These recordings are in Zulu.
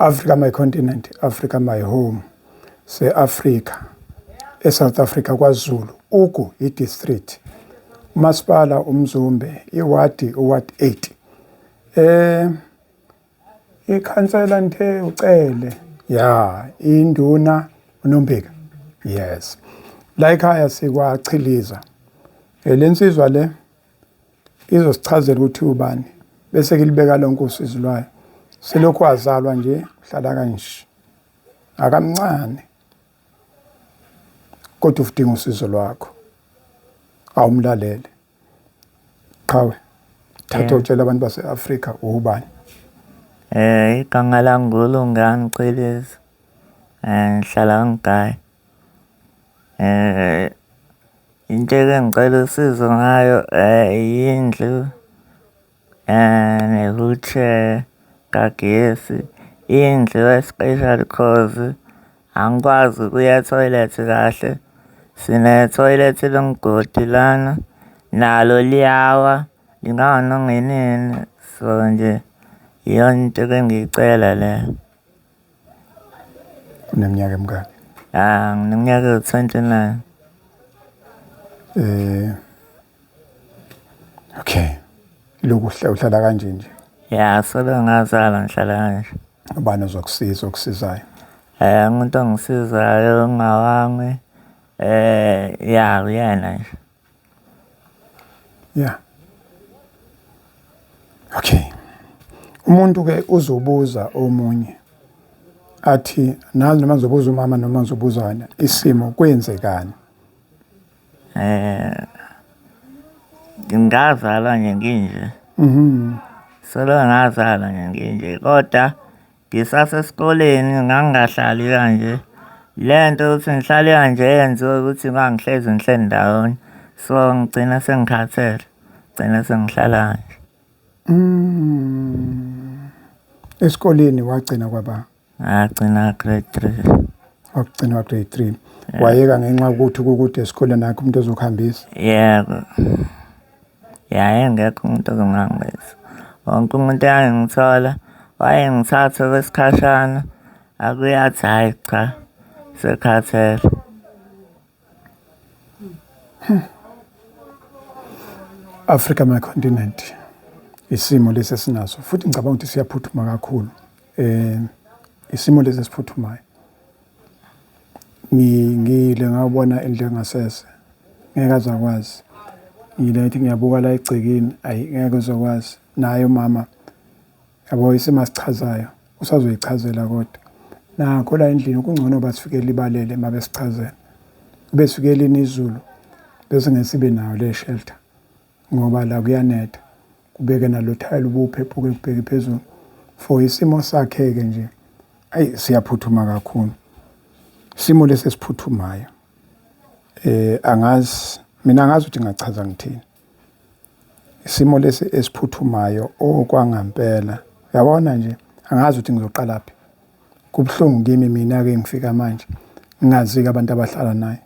Africa my continent, Africa my home. Se-Africa, eSouth Africa kwaZulu, ugu i-district. Umasipala uMzumbe, iwadi uward 8. Ikhansela nithe ucele, ya, induna uNombika. Yes. La ekhaya sikwachiliza. Lensizwa le izosichazela ukuthi ubani bese kilibeka lonke usizo lwayo. Selokhu wazalwa nje uhlala kanje. Akamncane. Kodwa ufidinga usizo lwakho. Awumlalele. Qhawe. Thatha utshela abantu base-Afrika ubani. Igama lami nguLungani Cwelezi. Ngihlala ngeGayi. Into engicela usizo ngayo yindlu ne-wheelchair kagesi. Indlu especially cause angikwazi ukuya etoilet kahle. Sine-toilet lomgodi lana nalo liyawa linganongenini, so nje iyona into engiyicela le. Uneminyaka emingaki? Ngineminyaka ewu-29. Okay. Lokhu uhlala kanje nje. Ya, solo ngazalwa ngihlala kanje. Ubani ozokusiza okusizayo? Umuntu ongisizayo ngawami ya uyena nje. Yeah. Okay. Umuntu ke uzobuza omunye athi nazi noma ngizobuza umama noma ngizobuza wena isimo kwenzekani? Ngazalwa nje nginje. Solo ngazalwa nje nginje kodwa ngisasesikoleni ngangingahlali kanje. Lento ukuthi ngihlale kanje yenziwe ukuthi ngangihlezi ngihleli ndawonye. So ngigcina sengikhathele. Gcina sengihlala kanje. Esikoleni wagcina kwaba? Ngagcina grade 3. Wagcina grade 3. Wayeka ngenxa ukuthi ukude esikoleni nakho umuntu ozokuhambisa? Yebo. Ya, engekho umuntu ozongihambisa. Wonke umuntu engangithola wayengithatha kwesikhashana akuyathi hayi cha sekhathele. Africa my continent. Isimo lesi esinaso futhi ngicabanga ukuthi siyaphuthuma kakhulu. Isimo lesi esiphuthumayo. Ngile ngabona indle ngasese. Ngeke azakwazi. Ngile ethi ngiyabuka la egcekeni ngeke uzokwazi. Naye mama yabo isimo sichazayo usazoyichazela kodwa. Nakho la endlini kungcono basifikele ibalele mabesichazela. Besifikele inizulu bese ngesibe nayo le shelter. Ngoba la kuyanetha. Kubeke nalo thayile ubuphephuke kubheke phezulu. For isimo sakhe ke nje siyaphuthuma kakhulu. Isimo lesi esiphuthumayo. Mina angazi ukuthi ngachaza ngithini. Isimo lesi esiphuthumayo okwangampela. Yabona nje angazi ukuthi ngizoqala phi. Kubhlungu kimi mina ke ngifika manje ngingazi abantu abahlala naye.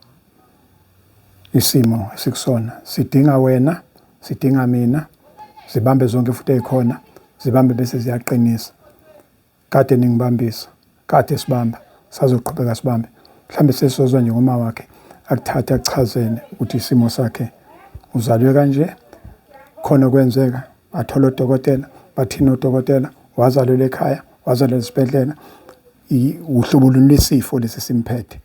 Isimo sikusona sidinga wena, sidinga mina, zibambe zonke futhi ezikhona, zibambe bese ziyaqinisa. Kade ningibambisa, kade sibamba, sazoqhubeka sibambe. Mhlambe sesizozwa nje ngoma wakhe akuthathe akuchazene ukuthi isimo sakhe uzalwe kanje khona kwenzeka athola udokotela bathina udokotela wazalelwa ekhaya wazalelwa esibhedlela uhlobo lwesifo lesi simphethe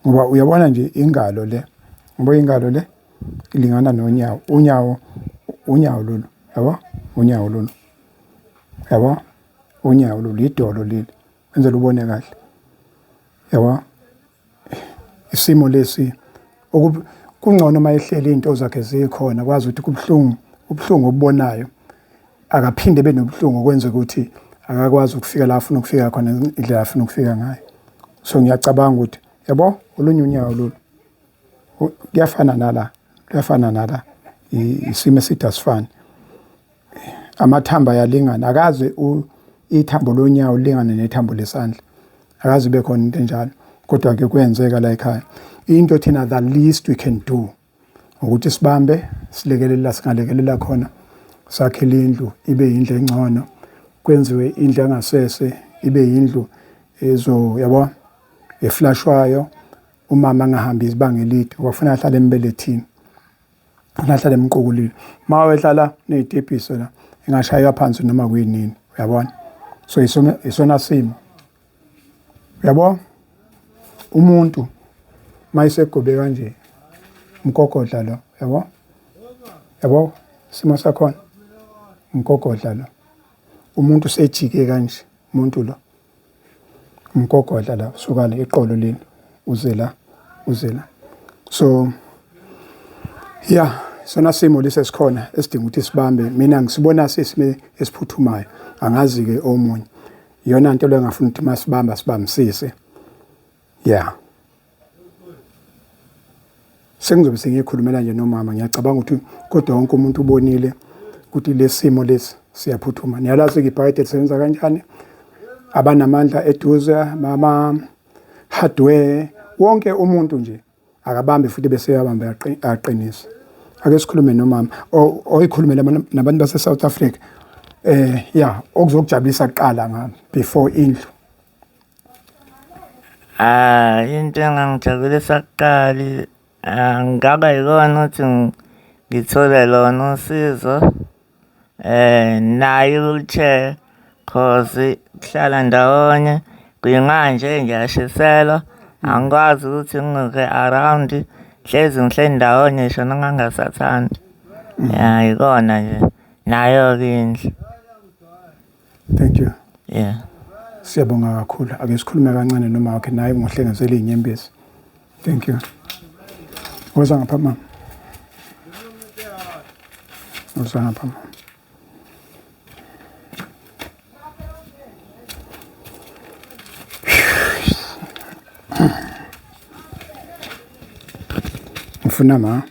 ngoba uyabona nje ingalo le ngoba ingalo le ilingana nonyawo unyawo lolu yabo unyawo lolu yabo unyawo lolu idolo leli wenzela ubone kahle yabo isimo lesi kungcono mayehleli into zakhe zikhona kwazi ukuthi kubhlungu obubonayo akaphinde benobuhlungu kwenza ukuthi akakwazi ukufika la afuna ukufika khona indlela afuna ukufika ngayo. So ngiyacabanga ukuthi yabo olunye unyawo lolu kuyafana nala isimo esithi asifani. Amathamba ayalingana akaze ithambo lonyawo lingane nethambo lesandla akaze be khona into enjalo kodwa ke kwenzeka la ekhaya into thina the least we can do ukuthi sibambe silekelela singalekelela khona sakhele indlu ibe indlu engcono kwenziwe indlu engasese ibe yindlu yabo eflashwayo umama angahambi izibanga elide wafuna ahlale embelethini ahlale emqokulile mawehlala nezitebhiso la engashaywa phansi noma kuyinini uyabona so isona simo uyabona umuntu mayisegobe kanje umgogodla lo yabo simo sakhona umgogodla lo umuntu sejike kanje umuntu lo umgogodla la suka le iqolo leli uze la so yeah sona simo lesesikhona esidinga ukuthi sibambe mina ngisibona sesime esiphuthumayo angazi ke omunye iyona into le ngafuna ukuthi masibamba sibambisise yeah sengizobe sengikhulumela nje nomama ngiyacabanga ukuthi kodwa wonke umuntu ubonile ukuthi lesimo lesi siyaphuthuma niyalazi ibhayede lisebenza kanjani abanamandla eduze mama hardware wonke umuntu nje akabambe futhi bese yabamba aqinisa ake sikhulume nomama oyikhulumela nabantu base South Africa yeah okuzokujabulisa kuqala ngami before indlu into engangijabulisa kuqala ngaba yikona ukuthi ngithole lona usizo nayo wheelchair cause kuhlala ndawonye kuyimanje ngiyashiselwa angikwazi ukuthi ngike around hlezi ngihleli ndawonye ngisho nangangasathandi yikona nje nayo-ke indlu. Thank you. Yeah. Siyabonga kakhulu ake sikhulume kancane noma wakhe naye ngohlengezela inyembezi. Thank you. Woza ngapha mama. Woza ngapha mama. Ngifuna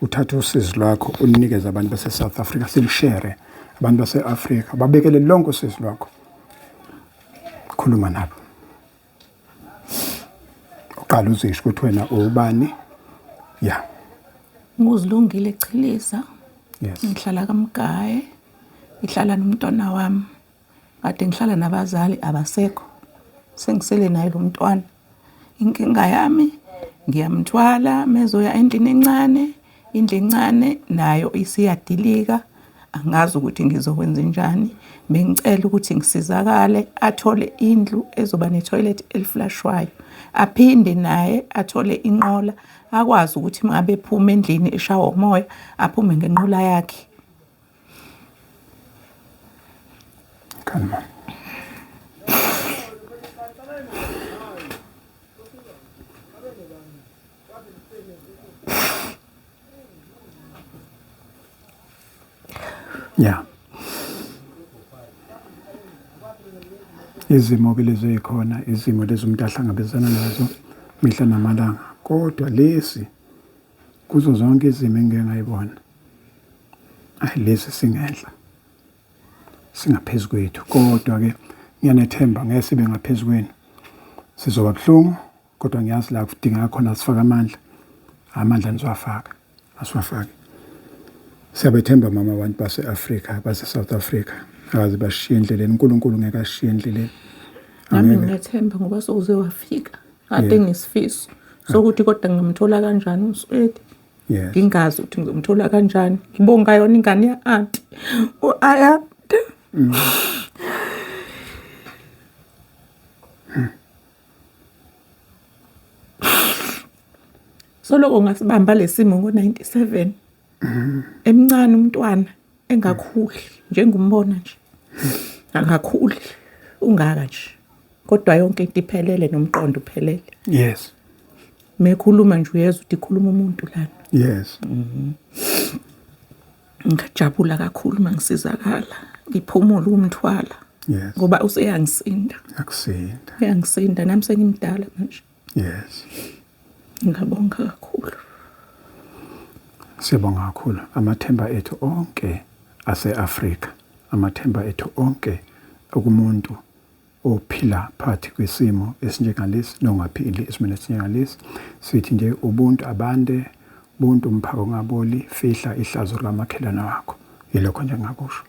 uthathe usizo lwakho unikeze abantu base South Africa silishare abantu base Africa babekele lonke usizo lwakho khuluma nabo uqala uzisho ukuthi wena ubani yeah nguzilungile Chilisa yes ngihlala kaMgaye ngihlala nomntwana wami kade ngihlala nabazali abasekho sengisele naye lo mntwana inkinga yami ngiyamthwala mezoya endlini encane indlu encane nayo isiyadilika angazi ukuthi ngizokwenza njani bengicela ukuthi ngisizakale athole indlu ezoba netoilet eliflashwayo aphinde naye athole inqola akwazi ukuthi ngabe ephuma endlini eshawa umoya aphume ngenqola yakhe kanma yeah izimo ke lezo ikhona izimo lezo umuntu ahlangabezana nazo mihla namalanga kodwa lesi kuzo zonke izimo engeke ngayibona lesi singehla singaphezulu kwethu kodwa ke ngiyanethemba ngeke sibe ngaphezulu kwenu sizoba buhlungu kodwa ngiyazi la kudingeka khona sifaka amandla nizowafaka asiwafake siyabethemba mama abantu base Africa base South Africa akaze bashiye endleleni uNkulunkulu ngeke ashiye endleleni nami ngiyethemba ngoba sokuze wafika kade nesifiso sokuthi kodwa ngamthola kanjani uSweti ngingazi ukuthi ngizomthola kanjani ngibonga yona ingane ya auntie uAyanda Soloko ngasibamba lesimo ngo97 emncane umntwana engakhuli njengombona nje akakhuli ungaka nje kodwa yonke into iphelele nomqondo uphelele yes mekhuluma nje uyezwa ukuthi ikhuluma umuntu lana yes ngijabula kakhulu mangisizakala ngiphumula umthwala yes ngoba useyangisinda akusinda uyangisinda nami sengimdala manje yes ngabonga kakhulu siyabonga kakhulu amathemba ethu onke ase-Afrika amathemba ethu onke okumuntu ophila phakathi kwesimo esinjengalesi nongaphili esimene esinjengalesi sithi nje ubuntu abande ubuntu umphako ngaboli fihla ihlazo lamakhelana wakho yilokho nje ngakusho